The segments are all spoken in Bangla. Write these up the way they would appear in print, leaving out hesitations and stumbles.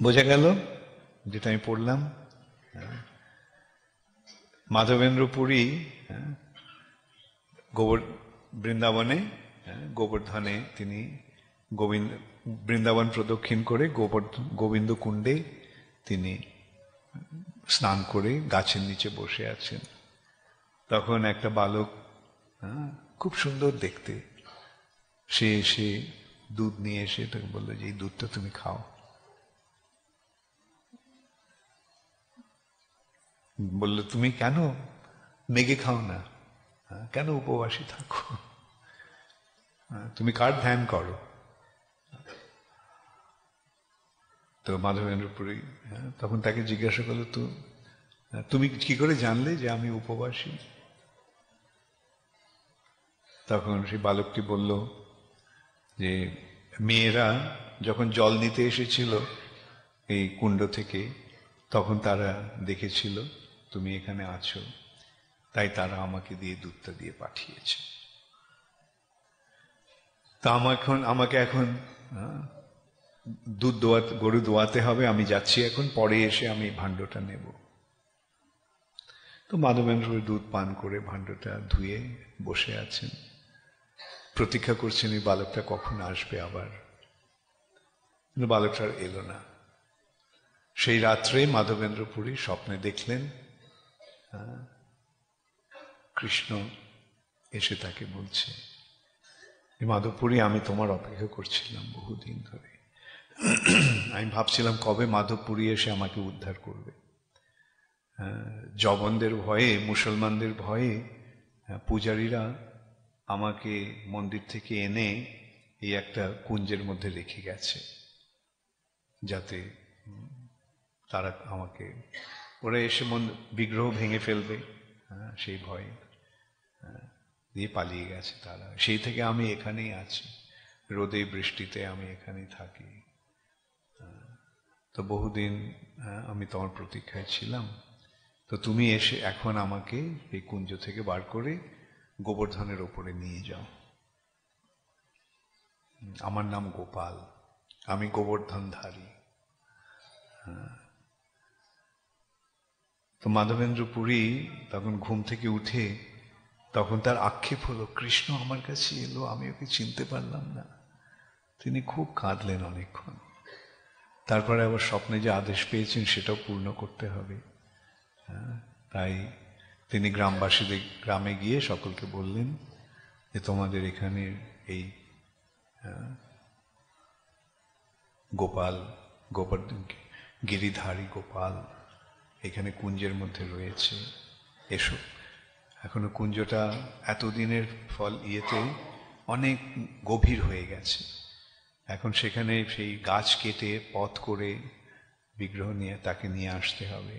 বোঝা গেল যেটা আমি পড়লাম? মাধবেন্দ্র পুরী বৃন্দাবনে গোবর্ধনে তিনি বৃন্দাবন প্রদক্ষিণ করে গোবিন্দ কুণ্ডে তিনি স্নান করে গাছের নিচে বসে আছেন। তখন একটা বালক, খুব সুন্দর দেখতে, সে এসে দুধ নিয়ে এসে তাকে বললো যে এই দুধটা তুমি খাও। বললো তুমি কেন মেঘে খাও না, কেন উপবাসী থাকো, তুমি কার ধ্যান করো? তো মাধবেন্দ্র পুরী তখন তাকে জিজ্ঞাসা করলো, তুমি কি করে জানলে যে আমি উপবাসী? তখন সেই বালকটি বলল যে মেয়েরা যখন জল নিতে এসেছিল এই কুণ্ড থেকে, তখন তারা দেখেছিল তুমি এখানে আছো, তাই তারা আমাকে দিয়ে দুধটা দিয়ে পাঠিয়েছে। তা আমাকে এখন দুধ দোয়াতে, গরু দোয়াতে হবে, আমি যাচ্ছি এখন, পরে এসে আমি ভাণ্ডটা নেব। তো মাধবেন্দ্র দুধ পান করে ভাণ্ডটা ধুয়ে বসে আছেন, প্রতীক্ষা করছেন এই বালকটা কখন আসবে আবার। কিন্তু বালকটা এলো না। সেই রাত্রে মাধবেন্দ্র পুরী স্বপ্নে দেখলেন কৃষ্ণ এসে তাকে বলছে, মাধবপুরী আমি তোমার অপেক্ষা করছিলাম বহুদিন ধরে। আমি ভাবছিলাম কবে মাধবপুরী এসে আমাকে উদ্ধার করবে। জবনদের ভয়ে, মুসলমানদের ভয়ে পূজারীরা আমাকে মন্দির থেকে এনে এই একটা কুঞ্জের মধ্যে রেখে গেছে, যাতে তারা আমাকে, ওরা এসে বিগ্রহ ভেঙে ফেলবে, সেই ভয়ে দিয়ে পালিয়ে গেছে তারা। সেই থেকে আমি এখানেই আছি, রোদে বৃষ্টিতে আমি এখানেই থাকি। তো বহুদিন আমি তোমার প্রতীক্ষায় ছিলাম, তো তুমি এসে এখন আমাকে এই কুঞ্জ থেকে বার করে গোবর্ধনের ওপরে নিয়ে যাও। আমার নাম গোপাল, আমি গোবর্ধনধারী। তো মাধবেন্দ্র পুরী তখন ঘুম থেকে উঠে, তখন তার আক্ষেপ হলো কৃষ্ণ আমার কাছে এলো, আমি ওকে চিনতে পারলাম না। তিনি খুব কাঁদলেন অনেকক্ষণ। তারপরে আবার স্বপ্নে যে আদেশ পেয়েছেন সেটাও পূর্ণ করতে হবে। তাই তিনি গ্রামে গিয়ে সকলকে বললেন যে তোমাদের এখানে এই গোপাল, গিরিধারী গোপাল এখানে কুঞ্জের মধ্যে রয়েছে, এসো। এখনো কুঞ্জটা এতদিনের ফল ইয়েতে অনেক গভীর হয়ে গেছে, এখন সেখানে সেই গাছ কেটে পথ করে বিগ্রহ নিয়ে তাকে নিয়ে আসতে হবে,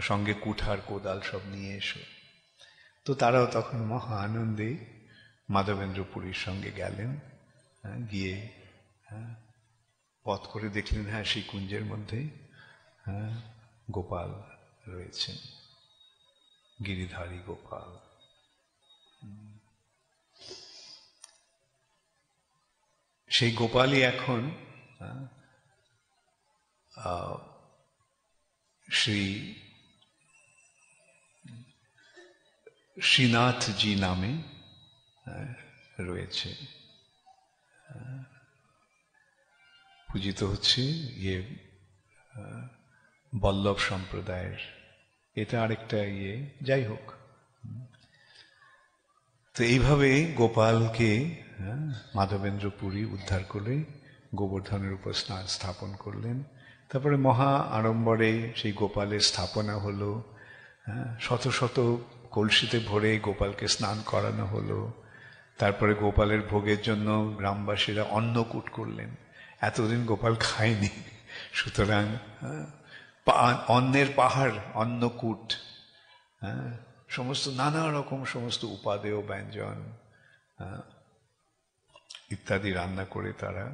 সঙ্গে কুঠার কোদাল সব নিয়ে এসো। তো তারাও তখন মহা আনন্দে মাধবেন্দ্র পুরীর সঙ্গে গেলেন, গিয়ে পথ করে দেখলেন সেই কুঞ্জের মধ্যে গোপাল রয়েছেন, গিরিধারী গোপাল। সেই গোপালই এখন শ্রীনাথজি নামে রয়েছে, পূজিত হচ্ছে বল্লভ সম্প্রদায়ের। এটা আরেকটা যাই হোক। তো এইভাবে গোপালকে মাধবেন্দ্র পুরী উদ্ধার করে গোবর্ধনের উপর স্থাপন করলেন। তারপরে মহা আড়ম্বরে সেই গোপালের স্থাপনা হলো, শত শত কলসিতে ভরে গোপালকে স্নান করানো হলো। তারপরে গোপালের ভোগের জন্য গ্রামবাসীরা অন্নকূট করলেন, এতদিন গোপাল খায়নি, সুতরাং অন্নের পাহাড়, অন্নকূট, সমস্ত নানা রকম সমস্ত উপাদেয় ব্যঞ্জন ইত্যাদি রান্না করে তারা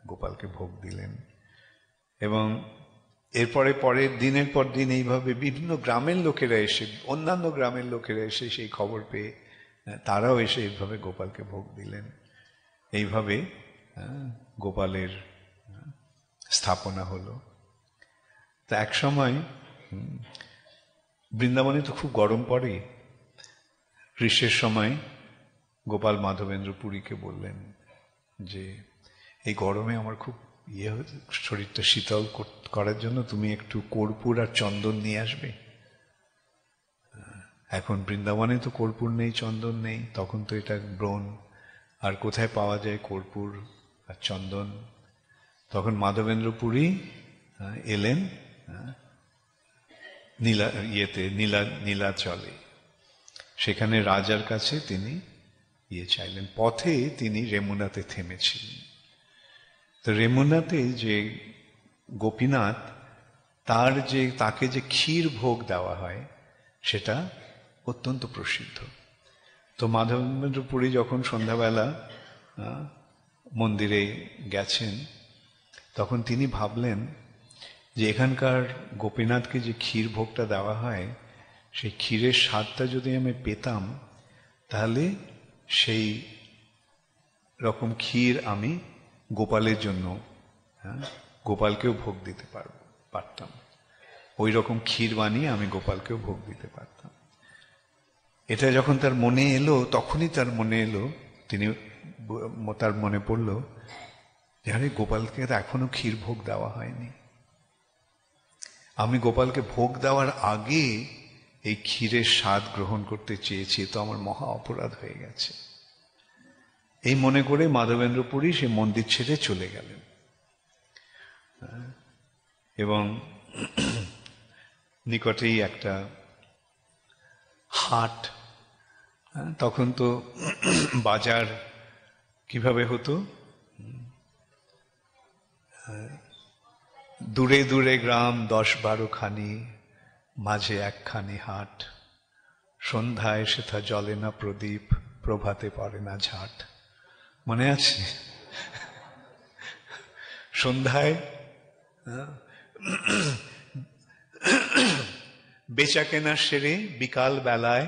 গোপালকে ভোগ দিলেন। এবং এরপরে দিনের পর দিন এইভাবে বিভিন্ন গ্রামের লোকেরা এসে, অন্যান্য গ্রামের লোকেরা এসে সেই খবর পেয়ে তারাও এসে এইভাবে গোপালকে ভোগ দিলেন। এইভাবে গোপালের স্থাপনা হলো। তা এক সময় বৃন্দাবনে তো খুব গরম পড়ে। গ্রীষ্মের সময় গোপাল মাধবেন্দ্র পুরীকে বললেন যে এই গরমে আমার খুব শরীরটা শীতল করার জন্য তুমি একটু কর্পূর আর চন্দন নিয়ে আসবে। এখন বৃন্দাবনে তো কর্পূর নেই, চন্দন নেই, তখন তো এটা ব্রণ, আর কোথায় পাওয়া যায় কর্পূর আর চন্দন? তখন মাধবেন্দ্র পুরী এলেন নীলাচলে। সেখানে রাজার কাছে তিনি চাইলেন। পথে তিনি রেমুনাতে থেমেছিলেন। তো রেমুনাতে যে গোপীনাথ, তাকে যে ক্ষীর ভোগ দেওয়া হয় সেটা অত্যন্ত প্রসিদ্ধ। তো মাধবেন্দ্র পুরী যখন সন্ধ্যাবেলা মন্দিরে গেছেন, তখন তিনি ভাবলেন যে এখানকার গোপীনাথকে যে ক্ষীর ভোগটা দেওয়া হয়, সেই ক্ষীরের স্বাদটা যদি আমি পেতাম, তাহলে সেই রকম ক্ষীর আমি গোপালের জন্য, গোপালকেও ভোগ দিতে পারতাম। ওই রকম ক্ষীর বানিয়ে আমি গোপালকেও ভোগ দিতে পারতাম। এটা যখন তার মনে এলো, তখনই তার মনে পড়ল যে আরে গোপালকে এখনো ক্ষীর ভোগ দেওয়া হয়নি। আমি গোপালকে ভোগ দেওয়ার আগে এই ক্ষীরের স্বাদ গ্রহণ করতে চেয়েছি, তো আমার মহা অপরাধ হয়ে গেছে। এই মনে করে মাধবেন্দ্র পুরী সে মন্দির ছেড়ে চলে গেলেন। এবং নিকটেই একটা হাট, তখন তো বাজার কিভাবে হতো, দূরে দূরে গ্রাম 10-12 খানি, মাঝে একখানি হাট, সন্ধ্যায় সেথা জ্বলে না প্রদীপ, প্রভাতে পড়ে না ঝাট। মনে আছে? সন্ধ্যায় বেচা কেনা সেরে বিকাল বেলায়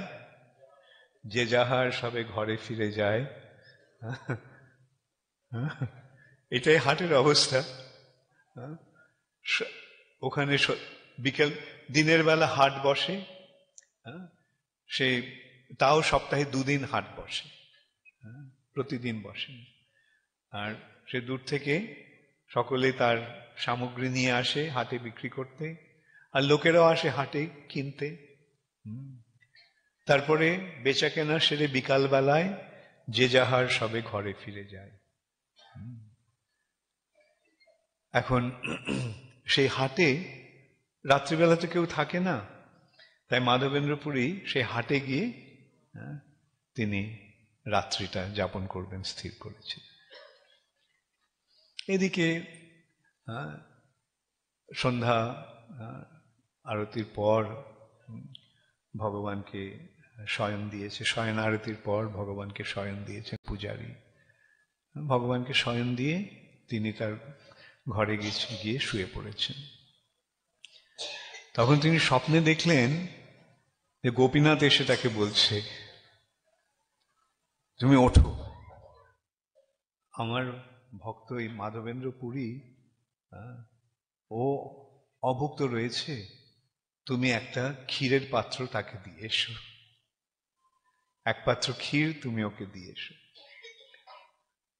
যে যাহার সবে ঘরে ফিরে যায়। এটাই হাটের অবস্থা। ওখানে বিকেল, দিনের বেলা হাট বসে, তাও সপ্তাহে 2 দিন হাট বসে, প্রতিদিন বসে। আর সে দূর থেকে সকলে তার সামগ্রী নিয়ে আসে হাটে বিক্রি করতে, আর লোকেরাও আসে হাটে কিনতে। তারপরে বেচা কেনা সেরে বিকাল বেলায় যে যাহার সবে ঘরে ফিরে যায়। এখন সেই হাটে রাত্রিবেলা তো কেউ থাকে না, তাই মাধবেন্দ্র পুরী সেই হাটে গিয়ে তিনি রাত্রিটা যাপন করবেন স্থির করেছে। এদিকে সন্ধ্যা আরতির পর ভগবানকে শয়ন দিয়েছে, শয়ন আরতির পর ভগবানকে শয়ন দিয়েছেন পূজারী। ভগবানকে শয়ন দিয়ে তিনি তার ঘরে গিয়ে শুয়ে পড়েছেন। তখন তিনি স্বপ্নে দেখলেন যে গোপীনাথ এসে তাকে বলছে, তুমি ওঠো, আমার ভক্ত এই মাধবেন্দ্র পুরী ও অভুক্ত রয়েছে, তুমি একটা ক্ষীরের পাত্র তাকে দিয়ে এসো, এক পাত্র ক্ষীর তুমি ওকে দিয়ে এসো।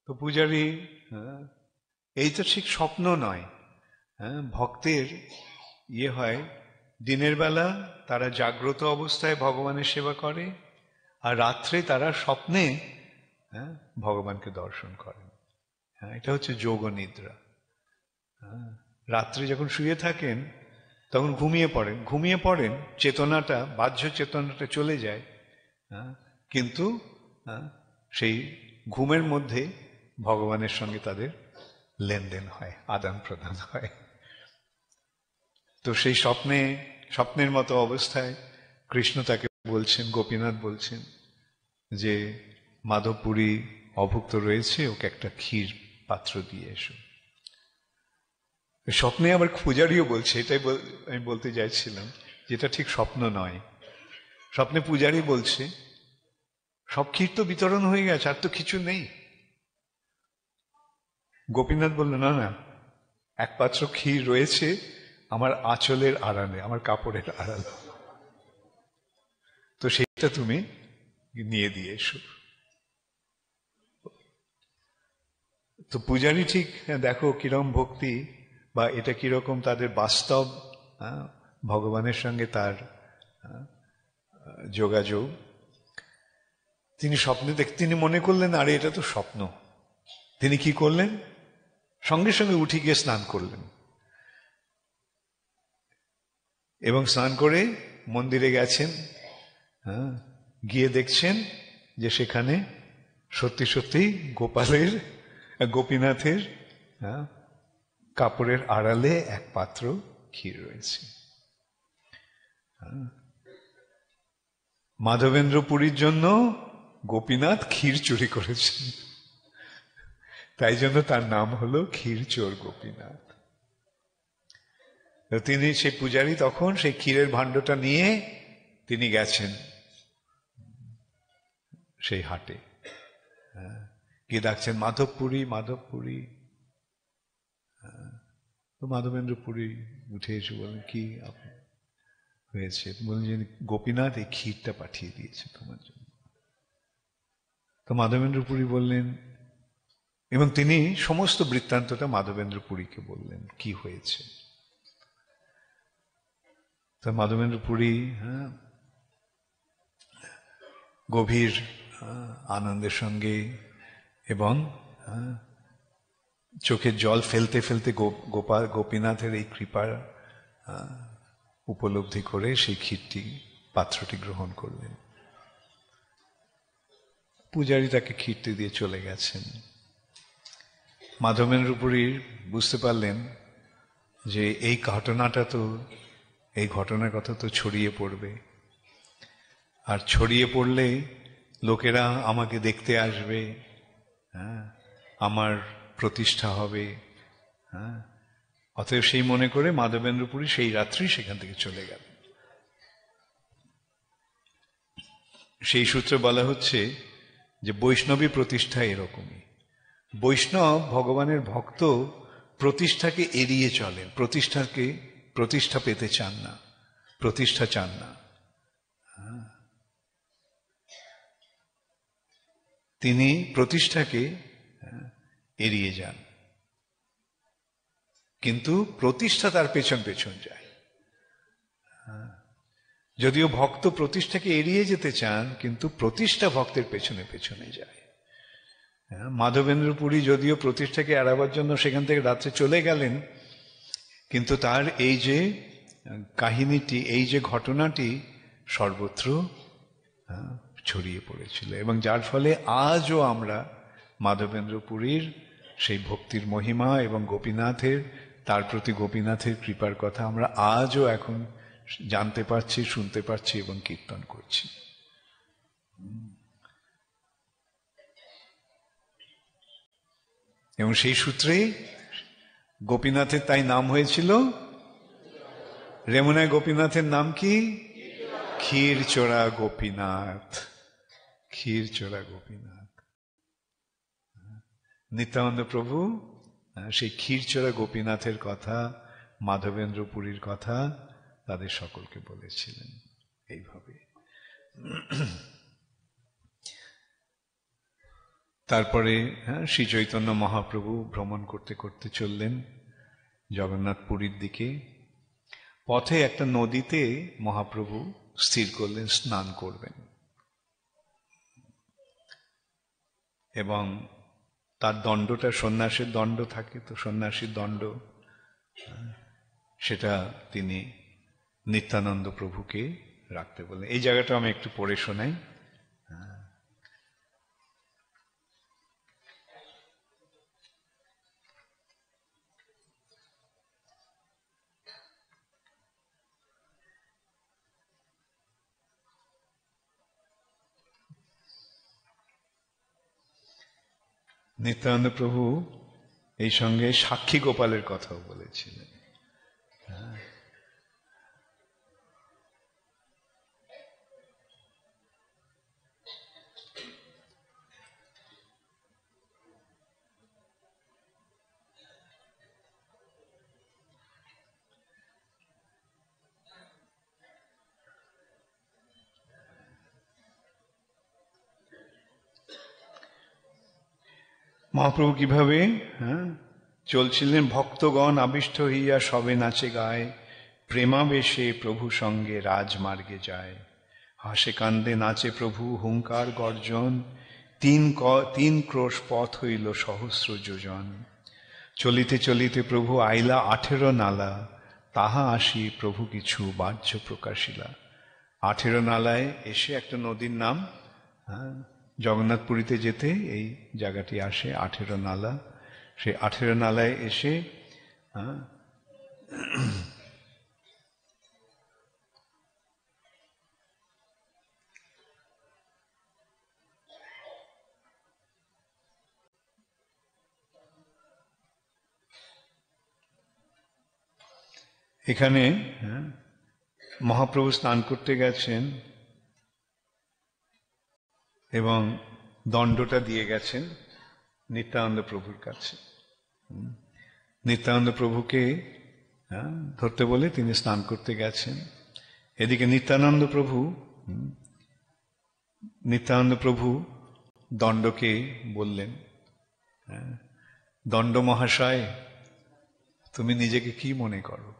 তো পূজারী, এই তো ঠিক স্বপ্ন নয়। ভক্তের হয়, দিনের বেলা তারা জাগ্রত অবস্থায় ভগবানের সেবা করে, আর রাত্রে তারা স্বপ্নে ভগবানকে দর্শন করেন। এটা হচ্ছে যোগ নিদ্রা। রাত্রে যখন শুয়ে থাকেন তখন ঘুমিয়ে পড়েন, চেতনাটা, বাহ্য চেতনাটা চলে যায়, কিন্তু সেই ঘুমের মধ্যে ভগবানের সঙ্গে তাদের লেনদেন হয়, আদান প্রদান হয়। তো সেই স্বপ্নের মতো অবস্থায় কৃষ্ণ তাকে বলছেন, গোপীনাথ বলছেন যে মাধবপুরী অভুক্ত রয়েছে, ওকে একটা ক্ষীর পাত্র দিয়ে এসো। স্বপ্নে আবার পূজারীও বলছে, এটাই আমি বলতে চাইছিলাম, যেটা ঠিক স্বপ্ন নয়। স্বপ্নে পূজারী বলছে সব ক্ষীর তো বিতরণ হয়ে গেছে, আর তো কিছু নেই। গোপীনাথ বলল, না না, এক পাত্র ক্ষীর রয়েছে, আমার আঁচলের আড়ালে, আমার কাপড়ের আড়ালে, তো সেইটা তুমি নিয়ে দিয়ে এসো। তো পূজারী ঠিক দেখো কিরম ভক্তি, বা এটা কিরকম তাদের বাস্তব ভগবানের সঙ্গে তার যোগাযোগ। তিনি স্বপ্নে তিনি মনে করলেন আরে এটা তো স্বপ্ন। তিনি কি করলেন, সঙ্গে সঙ্গে উঠে গিয়ে স্নান করলেন, এবং স্নান করে মন্দিরে গেছেন। গিয়ে দেখছেন যে সেখানে সত্যি সত্যি গোপীনাথের কাপড়ের আড়ালে এক পাত্র ক্ষীর রয়েছে। মাধবেন্দ্র পুরীর জন্য গোপীনাথ ক্ষীর চুরি করেছেন, তাই জন্য তার নাম হলো ক্ষীর চোর গোপীনাথ। তিনি সেই পূজারী তখন সেই ক্ষীরের ভাণ্ডটা নিয়ে তিনি গেছেন সেই হাটে, গিয়ে ডাকছেন মাধবপুরী মাধবপুরী। তো মাধবেন্দ্র পুরী উঠে এসে বলেন কি হয়েছে? বলেন যে গোপীনাথ এই ক্ষীরটা পাঠিয়ে দিয়েছে তোমার জন্য। তো মাধবেন্দ্র পুরী বললেন, এবং তিনি সমস্ত বৃত্তান্তটা মাধবেন্দ্র পুরীকে বললেন কি হয়েছে। তো মাধবেন্দ্র পুরী গভীর আনন্দের সঙ্গে এবং চোখের জল ফেলতে ফেলতে গোপীনাথের এই কৃপার উপলব্ধি করে সেই ক্ষীরটি পাত্রটি গ্রহণ করলেন। পূজারী তাকে ক্ষীরটি দিয়ে চলে গেছেন। মাধবেন্দ্র পুরী বুঝতে পারলেন যে এই ঘটনার কথা তো ছড়িয়ে পড়বে, আর ছড়িয়ে পড়লে লোকেরা আমাকে দেখতে আসবে, আমার প্রতিষ্ঠা হবে। অতএব সেই মনে করে মাধবেন্দ্র পুরী সেই রাত্রি সেখান থেকে চলে গেল। সেই সূত্রে বলা হচ্ছে যে বৈষ্ণবী প্রতিষ্ঠা এরকমই। বৈষ্ণব ভগবানের ভক্ত প্রতিষ্ঠাকে এড়িয়ে চলেন, প্রতিষ্ঠা পেতে চান না, প্রতিষ্ঠা চান না। তিনি প্রতিষ্ঠাকে এড়িয়ে যান, কিন্তু প্রতিষ্ঠা তার পেছন পেছন যায়। যদিও ভক্ত প্রতিষ্ঠাকে এড়িয়ে যেতে চান, কিন্তু প্রতিষ্ঠা ভক্তের পেছনে পেছনে যায়। মাধবেন্দ্র পুরী যদিও প্রতিষ্ঠাকে এড়াবার জন্য সেখান থেকে রাত্রে চলে গেলেন, কিন্তু তার এই যে কাহিনীটি, এই যে ঘটনাটি সর্বত্র ছড়িয়ে পড়েছিল, এবং যার ফলে আজও আমরা মাধবেন্দ্র পুরীর সেই ভক্তির মহিমা এবং গোপীনাথের, তার প্রতি গোপীনাথের কৃপার কথা আমরা আজও এখন জানতে পারছি, শুনতে পারছি এবং কীর্তন করছি। এবং সেই সূত্রে গোপীনাথের তাই নাম হয়েছিল, রেমুনায় গোপীনাথের নাম কি? ক্ষীরচোরা গোপীনাথ, ক্ষীরচোরা গোপীনাথ। নিত্যানন্দ প্রভু সেই ক্ষীরচোরা গোপীনাথের কথা, মাধবেন্দ্র পুরীর কথা তাদের সকলকে বলেছিলেন এইভাবে। তারপরে শ্রী চৈতন্য মহাপ্রভু ভ্রমণ করতে করতে চললেন জগন্নাথ পুরীর দিকে। পথে একটা নদীতে মহাপ্রভু স্থির করলেন স্নান করবেন, এবং তার দণ্ডটা, সন্ন্যাসীর দণ্ড থাকে তো, সন্ন্যাসীর দণ্ড, সেটা তিনি নিত্যানন্দ প্রভুকে রাখতে বললেন। এই জায়গাটা আমি একটু পড়ে শোনাই। নিত্যানন্দ প্রভু এই সঙ্গে সাক্ষী গোপালের কথাও বলেছিলেন। মহাপ্রভু কিভাবে চলছিলেন, ভক্তগণ আবিষ্ট হইয়া সবে নাচে গায়, প্রেমাবেশে প্রভু সঙ্গে রাজমার্গে যায়। হাসে কান্দে নাচে প্রভু, হুঙ্কার গর্জন, তিন ক্রোশ পথ হইল সহস্র যোজন। চলিতে চলিতে প্রভু আইলা 18 নালা, তাহা আসি প্রভু কিছু বাহ্য প্রকাশিলা। 18 নালায় এসে, একটা নদীর নাম, জগন্নাথপুরীতে যেতে এই জায়গাটি আসে 18 নালা। সেই 18 নালায় এসে এখানে মহাপ্রভু স্নান করতে গেছেন এবং দণ্ডটা দিয়ে গেছেন নিত্যানন্দ প্রভুর কাছে। নিত্যানন্দ প্রভুকে ধরতে বলে তিনি স্নান করতে গেছেন। এদিকে নিত্যানন্দ প্রভু দণ্ডকে বললেন, দণ্ড মহাশয়, তুমি নিজেকে কি মনে করো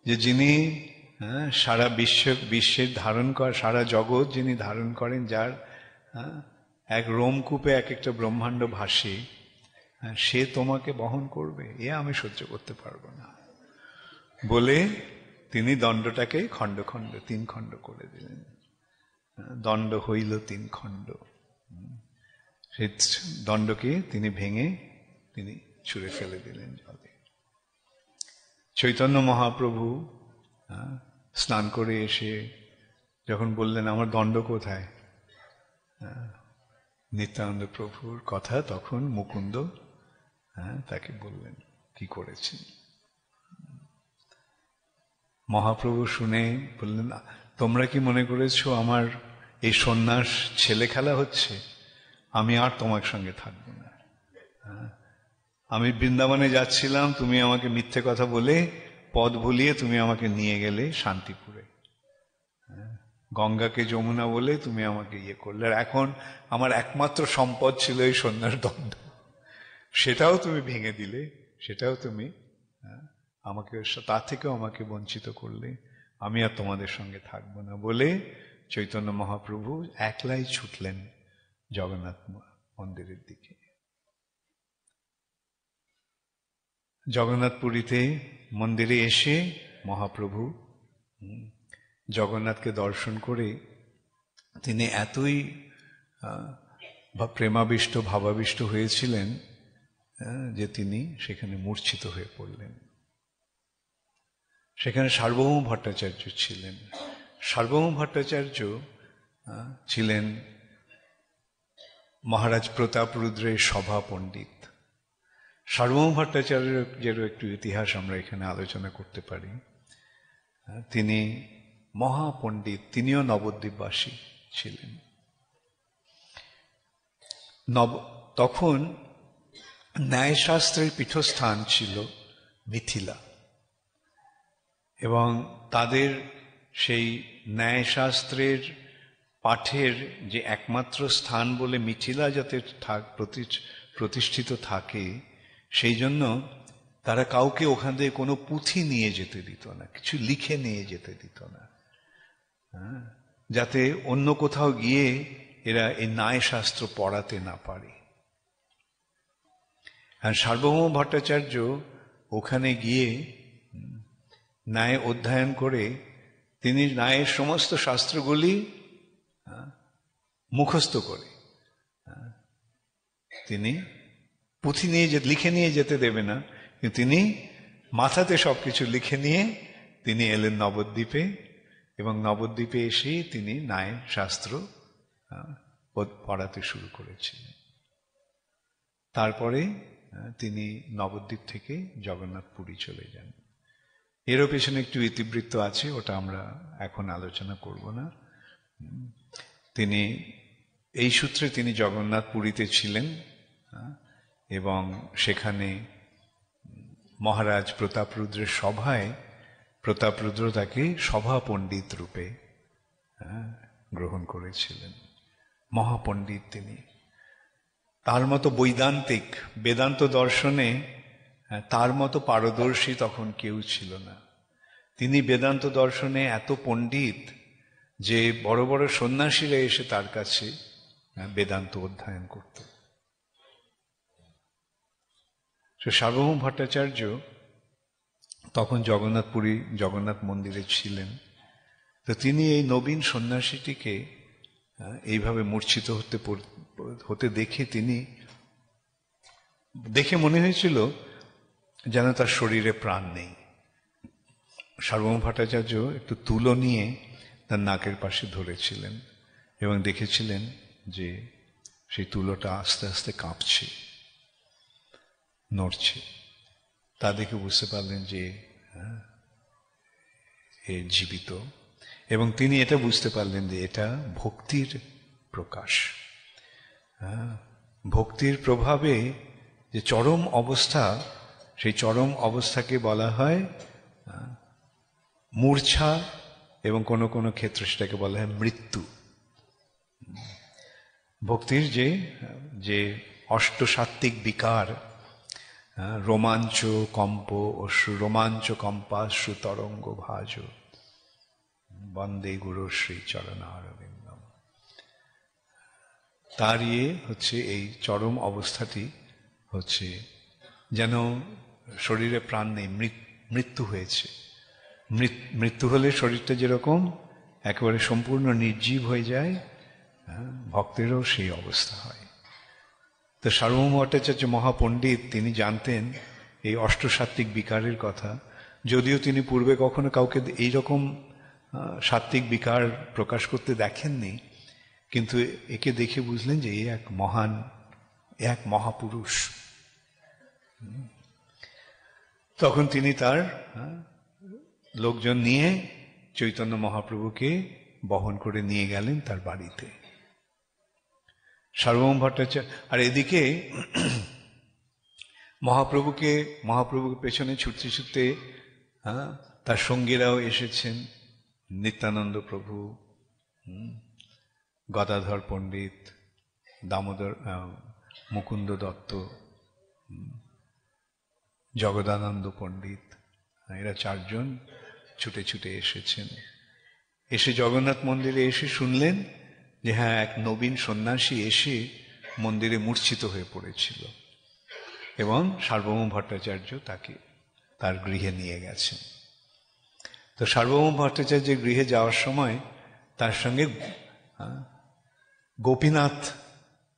যে যিনি সারা বিশ্বের ধারণ সারা জগৎ যিনি ধারণ করেন, যার এক রোমকূপে এক একটা ব্রহ্মাণ্ড ভাসে, সে তোমাকে বহন করবে? এ আমি সহ্য করতে পারবো না বলে তিনি দণ্ডটাকে খণ্ড খণ্ড 3 খণ্ড করে দিলেন। দণ্ড হইল 3 খণ্ড। সেই দণ্ডকে তিনি ভেঙে তিনি ছুঁড়ে ফেলে দিলেন জলে। চৈতন্য মহাপ্রভু স্নান করে এসে যখন বললেন, আমার দণ্ড কোথায়, নিত্যানন্দ প্রভুর কথা তখন মুকুন্দ তাকে বললেন কি করেছেন। মহাপ্রভু শুনে বললেন, তোমরা কি মনে করেছো আমার এই সন্ন্যাস ছেলে খেলা হচ্ছে? আমি আর তোমার সঙ্গে থাকবো না। আমি বৃন্দাবনে যাচ্ছিলাম, তুমি আমাকে মিথ্যে কথা বলে পথ ভুলিয়ে তুমি আমাকে নিয়ে গেলে শান্তিপুরে, গঙ্গাকে যমুনা বলে তুমি আমাকে ইয়ে করলে। আর এখন আমার একমাত্র সম্পদ ছিল এই সন্ন্যাস দণ্ড, সেটাও তুমি ভেঙে দিলে, সেটাও তুমি আমাকে, তার থেকেও আমাকে বঞ্চিত করলে। আমি আর তোমাদের সঙ্গে থাকবো না বলে চৈতন্য মহাপ্রভু একলাই ছুটলেন জগন্নাথ মন্দিরের দিকে। জগন্নাথপুরীতে মন্দিরে এসে মহাপ্রভু জগন্নাথকে দর্শন করে তিনি এতই প্রেমাবিষ্ট ভাবাবিষ্ট হয়েছিলেন যে তিনি সেখানে মূর্ছিত হয়ে পড়লেন। সেখানে সার্বভৌম ভট্টাচার্য ছিলেন। সার্বভৌম ভট্টাচার্য ছিলেন মহারাজ প্রতাপরুদ্রের সভা পণ্ডিত। সার্বভৌম ভট্টাচার্যেরও একটু ইতিহাস আমরা এখানে আলোচনা করতে পারি। তিনি মহাপণ্ডিত, তিনিও নবদ্বীপবাসী ছিলেন। তখন ন্যায়শাস্ত্রের পীঠস্থান ছিল মিথিলা, এবং তাদের সেই ন্যায়শাস্ত্রের পাঠের যে একমাত্র স্থান বলে মিথিলা যাতে প্রতিষ্ঠিত থাকে, সেই জন্য তারা কাউকে ওখান থেকে কোনো পুঁথি নিয়ে যেতে দিত না, কিছু লিখে নিয়ে যেতে দিত না, যাতে অন্য কোথাও গিয়ে এরা এই ন্যায়শাস্ত্র পড়াতে না পারে। আর সার্বভৌম ভট্টাচার্য ওখানে গিয়ে ন্যায় অধ্যয়ন করে তিনি ন্যায়ের সমস্ত শাস্ত্রগুলি মুখস্থ করে, তিনি পুঁথি নিয়ে লিখে নিয়ে যেতে দেবে না, কিন্তু তিনি মাথাতে সবকিছু লিখে নিয়ে তিনি এলেন নবদ্বীপে, এবং নবদ্বীপে এসে তিনি ন্যায় শাস্ত্র পড়াতে শুরু করেছিলেন। তারপরে তিনি নবদ্বীপ থেকে জগন্নাথপুরী চলে যান। এরও পেছনে একটু ইতিবৃত্ত আছে, ওটা আমরা এখন আলোচনা করব না। তিনি এই সূত্রে তিনি জগন্নাথপুরীতে ছিলেন, এবং সেখানে মহারাজ প্রতাপরুদ্রের সভায় প্রতাপরুদ্র তাকে সভা পণ্ডিত রূপে গ্রহণ করেছিলেন। মহাপণ্ডিত তিনি। তার মতো বৈদান্তিক, বেদান্ত দর্শনে তার মতো পারদর্শী তখন কেউ ছিল না। তিনি বেদান্ত দর্শনে এত পণ্ডিত যে বড় বড় সন্ন্যাসীরা এসে তার কাছে বেদান্ত অধ্যয়ন করত। সার্বভৌম ভট্টাচার্য তখন জগন্নাথপুরী জগন্নাথ মন্দিরে ছিলেন। তো তিনি এই নবীন সন্ন্যাসীটিকে এইভাবে মূর্ছিত হতে দেখে দেখে মনে হয়েছিল যেন তার শরীরে প্রাণ নেই। সার্বভৌম ভট্টাচার্য একটু তুলো নিয়ে তার নাকের পাশে ধরেছিলেন এবং দেখেছিলেন যে সেই তুলোটা আস্তে আস্তে কাঁপছে, নড়ছে। তা দেখে বুঝতে পারলেন যে এ জীবিত, এবং তিনি এটা বুঝতে পারলেন যে এটা ভক্তির প্রকাশ। ভক্তির প্রভাবে যে চরম অবস্থা, সেই চরম অবস্থাকে বলা হয় মূর্ছা, এবং কোনো কোনো ক্ষেত্রে সেটাকে বলা হয় মৃত্যু। ভক্তির যে অষ্টসাত্ত্বিক বিকার, রোমাঞ্চ কম্প রোমাঞ্চ কম্পাশ্রু তরঙ্গ ভাজ বন্দে গুরু শ্রী চরণারবিন্দম, তার হচ্ছে এই চরম অবস্থাটি হচ্ছে যেন শরীরে প্রাণ নেই, মৃত্যু হয়েছে। মৃত্যু হলে শরীরটা যেরকম একেবারে সম্পূর্ণ নির্জীব হয়ে যায়, ভক্তেরও সেই অবস্থা হয়। তো সার্বভৌম ভট্টাচার্য মহাপণ্ডিত, তিনি জানতেন এই অষ্টসাত্ত্বিক বিকারের কথা। যদিও তিনি পূর্বে কখনো কাউকে এইরকম সাত্ত্বিক বিকার প্রকাশ করতে দেখেননি, কিন্তু একে দেখে বুঝলেন যে এক মহাপুরুষ। তখন তিনি তার লোকজন নিয়ে চৈতন্য মহাপ্রভুকে বহন করে নিয়ে গেলেন তার বাড়িতে। সার্বভৌম ভট্টাচার্য আর এদিকে মহাপ্রভুকে পেছনে ছুটতে ছুটতে তার সঙ্গীরাও এসেছেন। নিত্যানন্দ প্রভু, গদাধর পণ্ডিত, দামোদর, মুকুন্দ দত্ত, জগদানন্দ পণ্ডিত, এরা চারজন ছুটে ছুটে এসেছেন। এসে জগন্নাথ মন্দিরে এসে শুনলেন যে হ্যাঁ, এক নবীন সন্ন্যাসী এসে মন্দিরে মূর্ছিত হয়ে পড়েছিল, এবং সার্বভৌম ভট্টাচার্য তাকে তার গৃহে নিয়ে গেছেন। তো সার্বভৌম ভট্টাচার্যের গৃহে যাওয়ার সময় তার সঙ্গে গোপীনাথ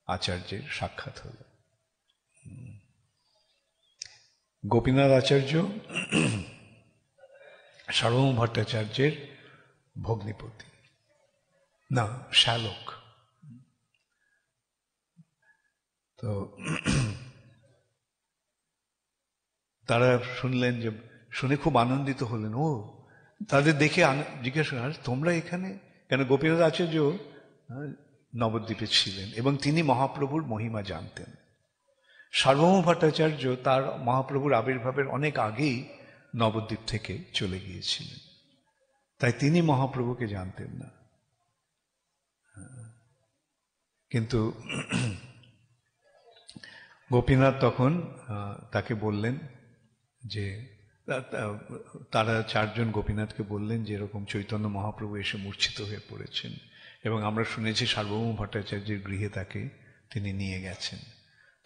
আচার্যের সাক্ষাৎ হল। গোপীনাথ আচার্য সার্বভৌম ভট্টাচার্যের ভগ্নিপতি, না শ্যালক। তো তারা শুনলেন, যে শুনে খুব আনন্দিত হলেন। তাদের দেখে জিজ্ঞাসা করেন, তোমরা এখানে কেন? গোপীনাথ আচার্য নবদ্বীপে ছিলেন এবং তিনি মহাপ্রভুর মহিমা জানতেন। সার্বভৌম ভট্টাচার্য তার মহাপ্রভুর আবির্ভাবের অনেক আগেই নবদ্বীপ থেকে চলে গিয়েছিলেন, তাই তিনি মহাপ্রভুকে জানতেন না। কিন্তু গোপীনাথ তখন তাকে বললেন যে, তারা চারজন গোপীনাথকে বললেন যে এরকম চৈতন্য মহাপ্রভু এসে মূর্ছিত হয়ে পড়েছেন, এবং আমরা শুনেছি সার্বভৌম ভট্টাচার্যের গৃহে তাকে তিনি নিয়ে গেছেন।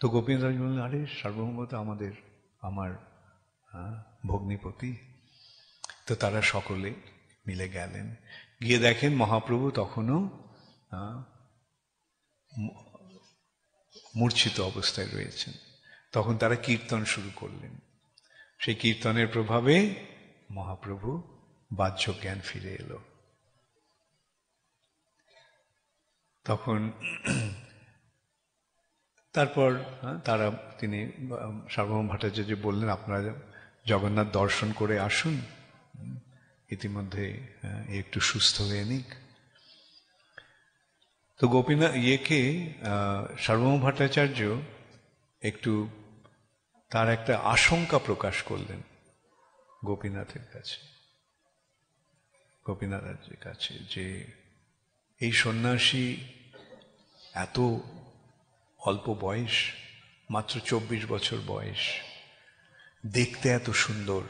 তো গোপীনাথ বললেন, আরে সার্বভৌম তো আমার ভগ্নিপতি। তো তারা সকলে মিলে গেলেন, গিয়ে দেখেন মহাপ্রভু তখনও মূর্ছিত অবস্থায় রয়েছেন। তখন তারা কীর্তন শুরু করলেন। সেই কীর্তনের প্রভাবে মহাপ্রভু বাহ্য জ্ঞান ফিরে এলো। তখন তারপর তিনি সার্বভৌম ভট্টাচার্য বললেন, আপনারা জগন্নাথ দর্শন করে আসুন, ইতিমধ্যে একটু সুস্থ হয়ে নিক। তো গোপীনাথ সার্বভৌম ভট্টাচার্য একটু তার একটা আশঙ্কা প্রকাশ করলেন গোপীনাথের কাছে, যে এই সন্ন্যাসী এত অল্প বয়স, মাত্র 24 বছর বয়স, দেখতে এত সুন্দর,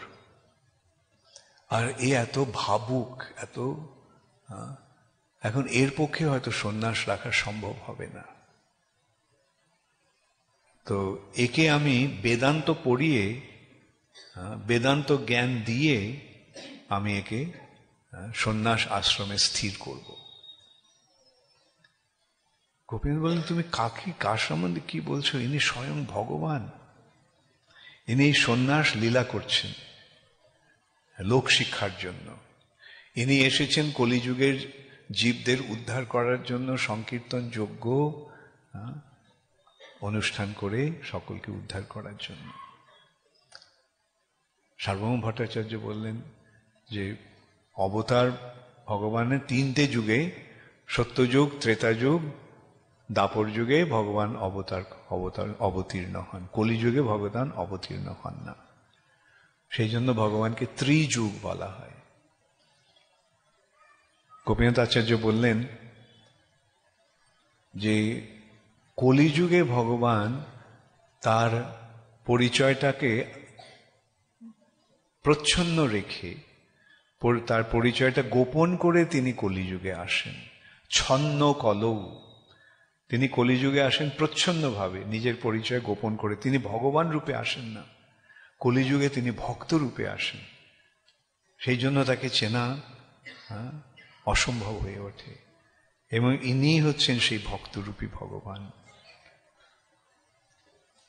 আর এ এত ভাবুক, এত এখন এর পক্ষে হয়তো সন্ন্যাস রাখা সম্ভব হবে না। তো একে আমি বেদান্ত পড়িয়ে, বেদান্ত জ্ঞান দিয়ে আমি একে সন্ন্যাস আশ্রমে স্থির করব। গোপীনাথ বললেন, তুমি কার সম্বন্ধে কি বলছো? ইনি স্বয়ং ভগবান। ইনি এই সন্ন্যাস লীলা করছেন লোক শিক্ষার জন্য। ইনি এসেছেন কলিযুগের জীবদের উদ্ধার করার জন্য, সংকীর্তন যজ্ঞ অনুষ্ঠান করে সকলকে উদ্ধার করার জন্য। সার্বভৌম ভট্টাচার্য বললেন যে অবতার ভগবানের 3টে যুগে, সত্যযুগ, ত্রেতাযুগ, দাপর যুগে ভগবান অবতীর্ণ হন, কলিযুগে ভগবান অবতীর্ণ হন না। সেই জন্য ভগবানকে ত্রিযুগ বলা হয়। গোপীনাথ আচার্য বললেন যে কলিযুগে ভগবান তার পরিচয়টাকে প্রচ্ছন্ন রেখে, তার পরিচয়টা গোপন করে তিনি কলিযুগে আসেন। ছন্ন কলৌ, তিনি কলিযুগে আসেন প্রচ্ছন্নভাবে, নিজের পরিচয় গোপন করে। তিনি ভগবান রূপে আসেন না, কলিযুগে তিনি ভক্ত রূপে আসেন। সেই জন্য তাকে চেনা অসম্ভব হয়ে ওঠে, এবং ইনি হচ্ছেন সেই ভক্তরূপী ভগবান।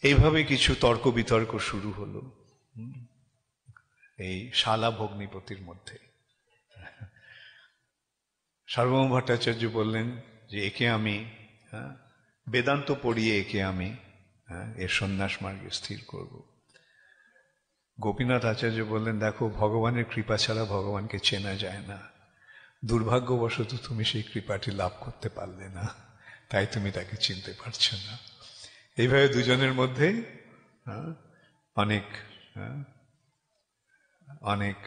এইভাবে কিছু তর্ক বিতর্ক শুরু হলো এই শালা ভগ্নিপতির মধ্যে। সার্বভৌম ভট্টাচার্য বললেন যে একে আমি বেদান্ত পড়িয়ে একে আমি এর সন্ন্যাস মার্গে স্থির করব। গোপীনাথ আচার্য বললেন, দেখো, ভগবানের কৃপা ছাড়া ভগবানকে চেনা যায় না। দুর্ভাগ্যবশত তুমি সেই কৃপাটি লাভ করতে পারলে না, তাই তুমি তাকে চিনতে পারছো না। এইভাবে দুজনের মধ্যে অনেক অনেক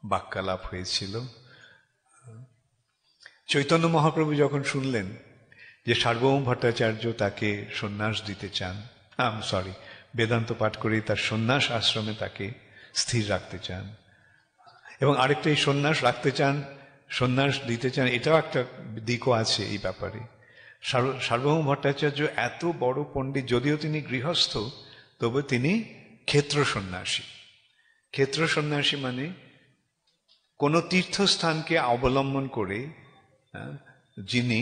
বাক্যালাপ হয়েছিল। চৈতন্য মহাপ্রভু যখন শুনলেন যে সার্বভৌম ভট্টাচার্য তাকে সন্ন্যাস দিতে চান, বেদান্ত পাঠ করে তার সন্ন্যাস আশ্রমে তাকে স্থির রাখতে চান, এবং আরেকটা এই সন্ন্যাস রাখতে চান, সন্ন্যাস দিতে চান, এটাও একটা দিকও আছে এই ব্যাপারে। সার্বভৌম ভট্টাচার্য এত বড় পণ্ডিত, যদিও তিনি গৃহস্থ, তবে তিনি ক্ষেত্র সন্ন্যাসী। ক্ষেত্র সন্ন্যাসী মানে কোনো তীর্থস্থানকে অবলম্বন করে যিনি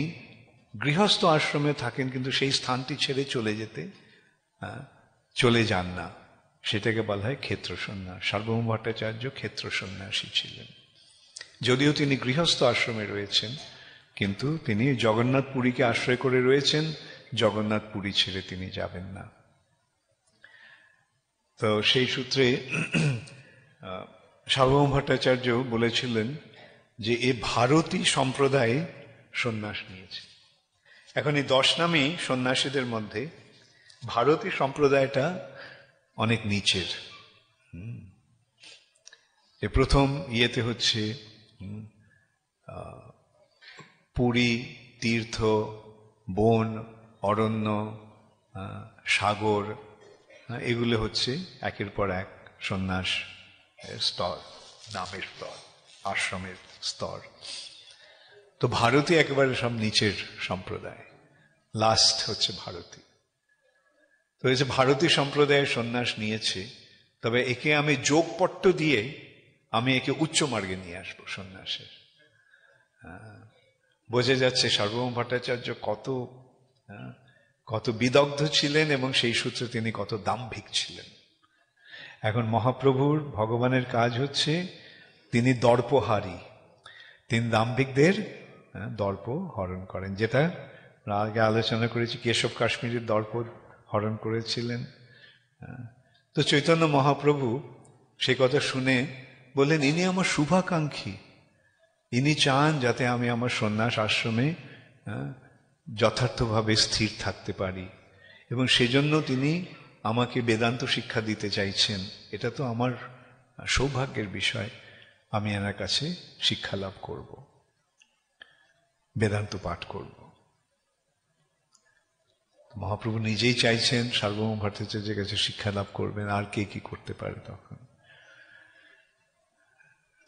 গৃহস্থ আশ্রমে থাকেন কিন্তু সেই স্থানটি ছেড়ে চলে যান না, সেটাকে বলা হয় ক্ষেত্র সন্ন্যাস। সার্বভৌম ভট্টাচার্য ক্ষেত্র সন্ন্যাসী ছিলেন, যদিও তিনি গৃহস্থ আশ্রমে রয়েছেন, কিন্তু তিনি জগন্নাথ পুরীকে আশ্রয় করে রয়েছেন, জগন্নাথ পুরী ছেড়ে তিনি যাবেন না। তো সেই সূত্রে সার্বভৌম ভট্টাচার্য বলেছিলেন যে এ ভারতী সম্প্রদায়ে সন্ন্যাস নিয়েছে। এখন এই 10 নামী সন্ন্যাসীদের মধ্যে ভারতী সম্প্রদায়টা অনেক নিচের। এ প্রথম ইয়েতে হচ্ছে পুরী, তীর্থ, বন, অরণ্য, সাগর, এগুলো হচ্ছে একের পর এক সন্ন্যাস স্তর, নামের স্তর, আশ্রমের স্তর। তো ভারতী একেবারে সব নিচের সম্প্রদায়, লাস্ট হচ্ছে ভারতী। তো এই যে ভারতী সম্প্রদায়ের সন্ন্যাস নিয়েছে, তবে একে আমি যোগপট্ট দিয়ে আমি একে উচ্চ মার্গে নিয়ে আসবো সন্ন্যাসের। বোঝা যাচ্ছে সার্বভৌম ভট্টাচার্য কত বিদগ্ধ ছিলেন, এবং সেই সূত্রে তিনি কত দাম্ভিক ছিলেন। এখন মহাপ্রভুর ভগবানের কাজ হচ্ছে তিনি দর্পহারী, তিনি দাম্ভিকদের দর্প হরণ করেন, যেটা আগে আলোচনা করেছি, কেশব কাশ্মীরের দর্প হরণ করেছিলেন। তো চৈতন্য মহাপ্রভু সে কথা শুনে বললেন, ইনি আমার শুভাকাঙ্ক্ষী, ইনি চান যাতে আমি আমার সন্ন্যাস আশ্রমে যথার্থভাবে স্থির থাকতে পারি, এবং সেজন্য তিনি আমাকে বেদান্ত শিক্ষা দিতে চাইছেন। এটা তো আমার সৌভাগ্যের বিষয়, আমি এনার কাছে শিক্ষা লাভ করব, বেদান্ত পাঠ করব। মহাপ্রভু নিজেই চাইছেন সার্বভৌম ভট্টাচার্যের কাছে শিক্ষা লাভ করবেন, আর কে কি করতে পারে তখন।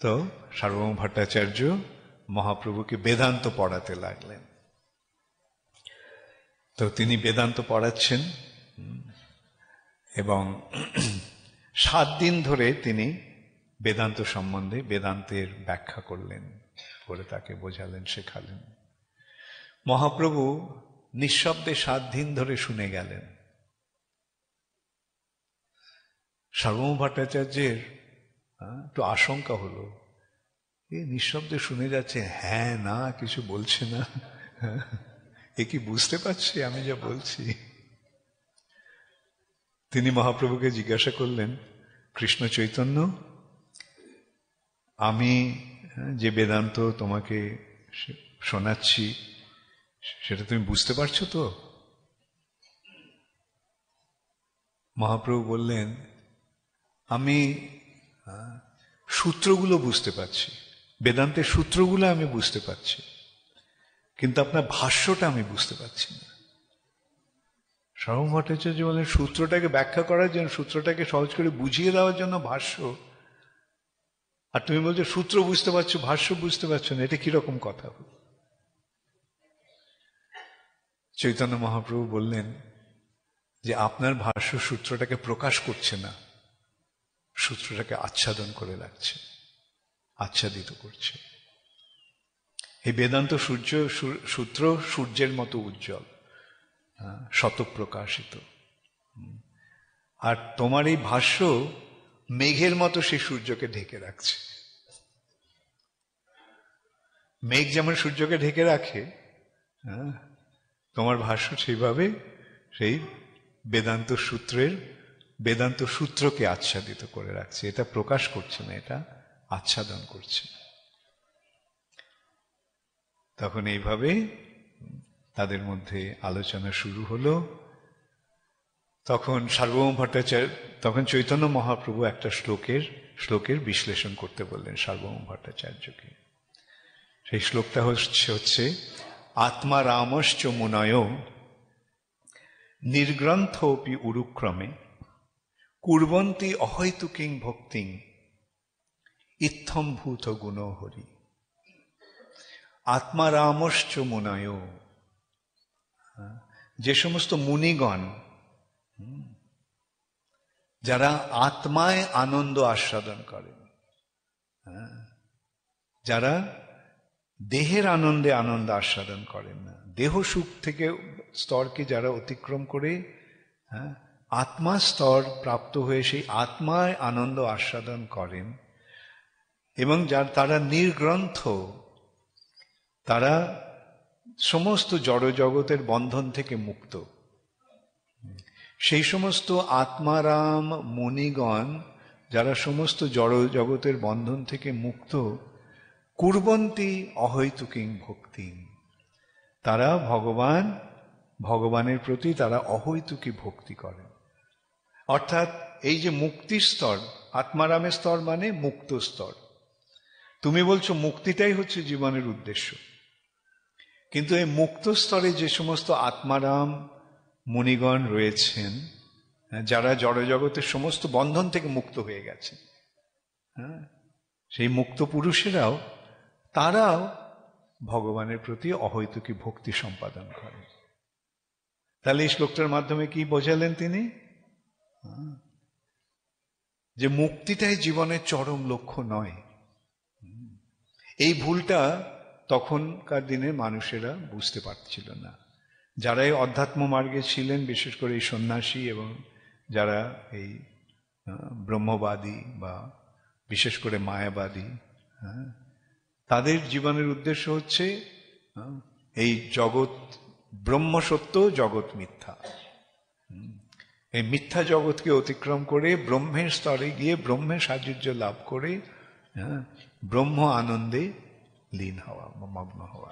তো সার্বভৌম ভট্টাচার্য মহাপ্রভুকে বেদান্ত পড়াতে লাগলেন। তো তিনি বেদান্ত পড়াচ্ছেন এবং 7 দিন ধরে তিনি বেদান্ত সম্বন্ধে বেদান্তের ব্যাখ্যা করলেন, করে তাকে বোঝালেন, শেখালেন। মহাপ্রভু নিঃশব্দে 7 দিন ধরে শুনে গেলেন। সার্বভৌম ভট্টাচার্যের একটু আশঙ্কা হলো, এ নিঃশব্দে শুনে যাচ্ছে, হ্যাঁ না কিছু বলছে না, এ কি বুঝতে পারছি আমি যা বলছি? তিনি মহাপ্রভুকে জিজ্ঞাসা করলেন, কৃষ্ণ চৈতন্য, আমি যে বেদান্ত তোমাকে শোনাচ্ছি সেটা তুমি বুঝতে পারছো তো? মহাপ্রভু বললেন, আমি সূত্রগুলো বুঝতে পারছি, বেদান্তের সূত্রগুলো আমি বুঝতে পারছি, কিন্তু আপনার ভাষ্যটা আমি বুঝতে পারছি না। সার্বভৌম ভট্টাচার্য বলেন, সূত্রটাকে ব্যাখ্যা করার জন্য, সূত্রটাকে সহজ করে বুঝিয়ে দেওয়ার জন্য ভাষ্য, আর তুমি বলছো সূত্র বুঝতে পারছো, ভাষ্য বুঝতে পারছো না, এটা কিরকম কথা? চৈতন্য মহাপ্রভু বললেন যে আপনার ভাষ্য সূত্রটাকে প্রকাশ করছে না, সূত্রটাকে আচ্ছাদন করে রাখছে, আচ্ছাদিত করছে। এই বেদান্ত সূত্র সূর্যের মতো উজ্জ্বল, শতপ্রকাশিত, আর তোমার এই ভাষ্য মেঘের মতো সেই সূর্যকে ঢেকে রাখছে। মেঘ যেমন সূর্যকে ঢেকে রাখে, তোমার ভাষ্য সেইভাবে সেই বেদান্ত সূত্রকে আচ্ছাদিত করে রাখছে। এটা প্রকাশ করছে না, এটা আচ্ছাদন করছে। তখন এইভাবে তাদের মধ্যে আলোচনা শুরু হলো। তখন সার্বভৌম ভট্টাচার্য, তখন চৈতন্য মহাপ্রভু একটা শ্লোকের বিশ্লেষণ করতে বললেন সার্বভৌম ভট্টাচার্যকে। সেই শ্লোকটা হচ্ছে আত্মা রামশ্চ মুনয় নির্গ্রন্থপি উরুক্রমে কুর্বন্তি অহৈতুকিং ভক্তিং ইত্থম ভূত গুণ হরি। আত্মা রামশ্চ মুনয়, যে সমস্ত মুনিগণ যারা আত্মায় আনন্দ আস্বাদন করেন, যারা দেহের আনন্দে আনন্দ আস্বাদন করেন না, দেহ সুখ থেকে স্তরকে যারা অতিক্রম করে আত্মা স্তর প্রাপ্ত হয়ে সেই আত্মায় আনন্দ আস্বাদন করেন, এবং তারা নির্গ্রন্থ, তারা সমস্ত জড়জগতের বন্ধন থেকে মুক্ত, সেই সমস্ত আত্মারাম মুনিগণ যারা সমস্ত জড়জগতের বন্ধন থেকে মুক্ত, কুর্বন্তি অহৈতুকিং ভক্তি, তারা ভগবানের প্রতি তারা অহৈতুকী ভক্তি করেন। অর্থাৎ এই যে মুক্তির স্তর, আত্মারামের স্তর মানে মুক্ত স্তর। তুমি বলছো মুক্তিটাই হচ্ছে জীবনের উদ্দেশ্য, কিন্তু এই মুক্ত স্তরে যে সমস্ত আত্মারাম মুনিগণ রয়েছেন, যারা জড়জগতের সমস্ত বন্ধন থেকে মুক্ত হয়ে গেছে, সেই মুক্ত পুরুষেরাও, তারাও ভগবানের প্রতি অহৈতুকী ভক্তি সম্পাদন করেন। তাহলে এই শ্লোকটার মাধ্যমে কি বোঝালেন তিনি? যে মুক্তিটাই জীবনের চরম লক্ষ্য নয়। এই ভুলটা তখনকার দিনের মানুষেরা বুঝতে পারছিল না। যারা এই অধ্যাত্ম মার্গে ছিলেন, বিশেষ করে এই সন্ন্যাসী এবং যারা এই ব্রহ্মবাদী বা বিশেষ করে মায়াবাদী, তাদের জীবনের উদ্দেশ্য হচ্ছে এই জগৎ ব্রহ্ম সত্য, জগৎ মিথ্যা, এই মিথ্যা জগৎকে অতিক্রম করে ব্রহ্মের স্তরে গিয়ে ব্রহ্মের সাযুজ্য লাভ করে ব্রহ্ম আনন্দে লীন হওয়া, মগ্ন হওয়া।